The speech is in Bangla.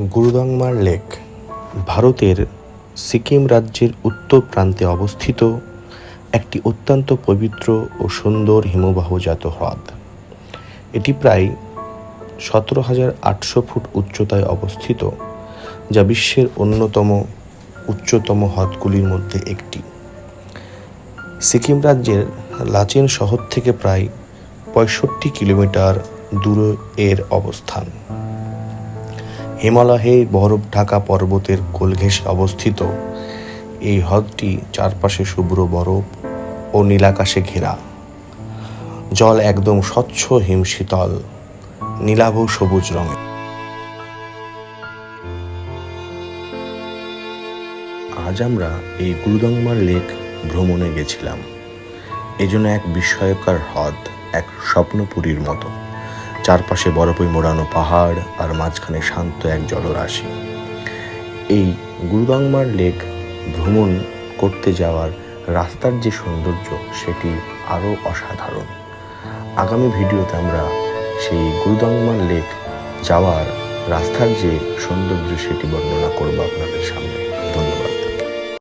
গুরুদাংমার লেক ভারতের সিকিম রাজ্যের উত্তর প্রান্তে অবস্থিত একটি অত্যন্ত পবিত্র ও সুন্দর হিমবাহজাত হ্রদ। এটি প্রায় 17,800 ফুট উচ্চতায় অবস্থিত, যা বিশ্বের অন্যতম উচ্চতম হ্রদগুলির মধ্যে একটি। সিকিম রাজ্যের লাচেন শহর থেকে প্রায় 65 কিলোমিটার দূরে এর অবস্থান। হিমালয়ে বরফ ঢাকা পর্বতের কোল ঘেঁষে অবস্থিত এই হ্রদটি চারপাশে শুভ্র বরফ ও নীলাকাশে ঘেরা। জল একদম স্বচ্ছ হিমশীতল নীলাভ সবুজ রঙের। আজ আমরা এই গুরুদাংমার লেক ভ্রমণে গেছিলাম। এজন্য এক বিস্ময়কর হ্রদ, এক স্বপ্নপুরীর মতো। চারপাশে বরফে মোড়ানো পাহাড় আর মাঝখানে শান্ত এক জলরাশি। এই গুরুদাংমার লেক ভ্রমণ করতে যাওয়ার রাস্তার যে সৌন্দর্য, সেটি আরও অসাধারণ। আগামী ভিডিওতে আমরা সেই গুরুদাংমার লেক যাওয়ার রাস্তার যে সৌন্দর্য, সেটি বর্ণনা করব আপনাদের সামনে। ধন্যবাদ।